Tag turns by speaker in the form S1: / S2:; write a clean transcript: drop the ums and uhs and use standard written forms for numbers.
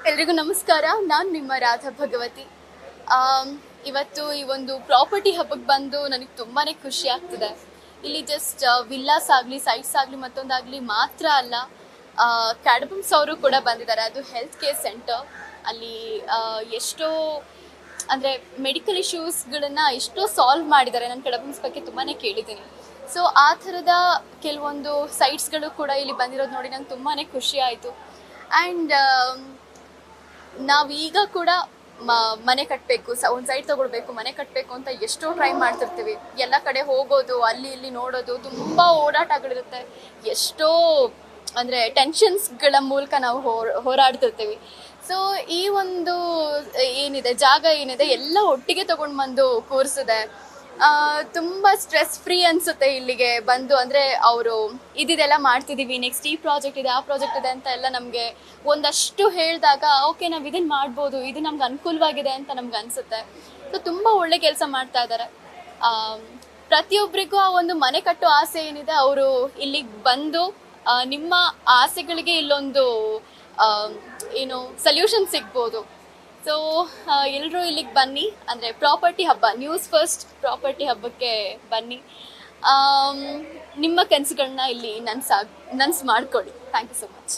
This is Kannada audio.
S1: ಎಲ್ರಿಗೂ ನಮಸ್ಕಾರ. ನಾನು ನಿಮ್ಮ ರಾಧಾ ಭಗವತಿ. ಇವತ್ತು ಈ ಒಂದು ಪ್ರಾಪರ್ಟಿ ಹಬ್ಬಕ್ಕೆ ಬಂದು ನನಗೆ ತುಂಬಾ ಖುಷಿ ಆಗ್ತಿದೆ. ಇಲ್ಲಿ ಜಸ್ಟ್ ವಿಲ್ಲಾಸ್ ಆಗಲಿ, ಸೈಟ್ಸ್ ಆಗಲಿ, ಮತ್ತೊಂದಾಗಲಿ ಮಾತ್ರ ಅಲ್ಲ, ಕ್ಯಾಡಬಮ್ಸ್ ಅವರು ಕೂಡ ಬಂದಿದ್ದಾರೆ. ಅದು ಹೆಲ್ತ್ ಕೇರ್ ಸೆಂಟರ್. ಅಲ್ಲಿ ಎಷ್ಟೋ ಅಂದರೆ ಮೆಡಿಕಲ್ ಇಶ್ಯೂಸ್ಗಳನ್ನು ಎಷ್ಟೋ ಸಾಲ್ವ್ ಮಾಡಿದ್ದಾರೆ. ನಾನು ಕ್ಯಾಡಬಮ್ಸ್ ಬಗ್ಗೆ ತುಂಬಾ ಕೇಳಿದ್ದೀನಿ. ಸೊ ಆ ಥರದ ಕೆಲವೊಂದು ಸೈಟ್ಸ್ಗಳು ಕೂಡ ಇಲ್ಲಿ ಬಂದಿರೋದು ನೋಡಿ ನಂಗೆ ತುಂಬಾ ಖುಷಿ ಆಯಿತು. ಆ್ಯಂಡ್ ನಾವೀಗ ಕೂಡ ಮನೆ ಕಟ್ಟಬೇಕು, ಒಂದು ಸೈಟ್ ತೊಗೊಳ್ಬೇಕು, ಮನೆ ಕಟ್ಟಬೇಕು ಅಂತ ಎಷ್ಟೋ ಟ್ರೈ ಮಾಡ್ತಿರ್ತೀವಿ. ಎಲ್ಲ ಕಡೆ ಹೋಗೋದು, ಅಲ್ಲಿ ಇಲ್ಲಿ ನೋಡೋದು, ತುಂಬ ಓಡಾಟಗಳಿರುತ್ತೆ. ಎಷ್ಟೋ ಅಂದರೆ ಟೆನ್ಷನ್ಸ್ಗಳ ಮೂಲಕ ನಾವು ಹೋರಾಡ್ತಿರ್ತೀವಿ. ಸೊ ಈ ಒಂದು ಜಾಗ ಏನಿದೆ ಎಲ್ಲ ಒಟ್ಟಿಗೆ ತೊಗೊಂಡು ಬಂದು ಕೂರಿಸಿದೆ. ತುಂಬ ಸ್ಟ್ರೆಸ್ ಫ್ರೀ ಅನಿಸುತ್ತೆ ಇಲ್ಲಿಗೆ ಬಂದು. ಅಂದರೆ ಅವರು ಇದೆಲ್ಲ ಮಾಡ್ತಿದ್ದೀವಿ, ನೆಕ್ಸ್ಟ್ ಈ ಪ್ರಾಜೆಕ್ಟ್ ಇದೆ, ಆ ಪ್ರಾಜೆಕ್ಟ್ ಇದೆ ಅಂತ ಎಲ್ಲ ನಮಗೆ ಒಂದಷ್ಟು ಹೇಳಿದಾಗ ಓಕೆ ನಾವು ಇದನ್ನು ಮಾಡ್ಬೋದು, ಇದು ನಮ್ಗೆ ಅನುಕೂಲವಾಗಿದೆ ಅಂತ ನಮ್ಗೆ ಅನಿಸುತ್ತೆ. ಸೊ ತುಂಬ ಒಳ್ಳೆ ಕೆಲಸ ಮಾಡ್ತಾ ಇದ್ದಾರೆ. ಪ್ರತಿಯೊಬ್ಬರಿಗೂ ಆ ಒಂದು ಮನೆ ಕಟ್ಟೋ ಆಸೆ ಏನಿದೆ, ಅವರು ಇಲ್ಲಿಗೆ ಬಂದು ನಿಮ್ಮ ಆಸೆಗಳಿಗೆ ಇಲ್ಲೊಂದು ಸೊಲ್ಯೂಷನ್ ಸಿಗ್ಬೋದು. ಸೊ ಎಲ್ಲರೂ ಇಲ್ಲಿಗೆ ಬನ್ನಿ. ಅಂದರೆ ಪ್ರಾಪರ್ಟಿ ಹಬ್ಬ, ನ್ಯೂಸ್ ಫಸ್ಟ್ ಪ್ರಾಪರ್ಟಿ ಹಬ್ಬಕ್ಕೆ ಬನ್ನಿ. ನಿಮ್ಮ ಕನಸುಗಳನ್ನ ಇಲ್ಲಿ ನನ್ಸು ಮಾಡ್ಕೊಳ್ಳಿ. Thank you so much.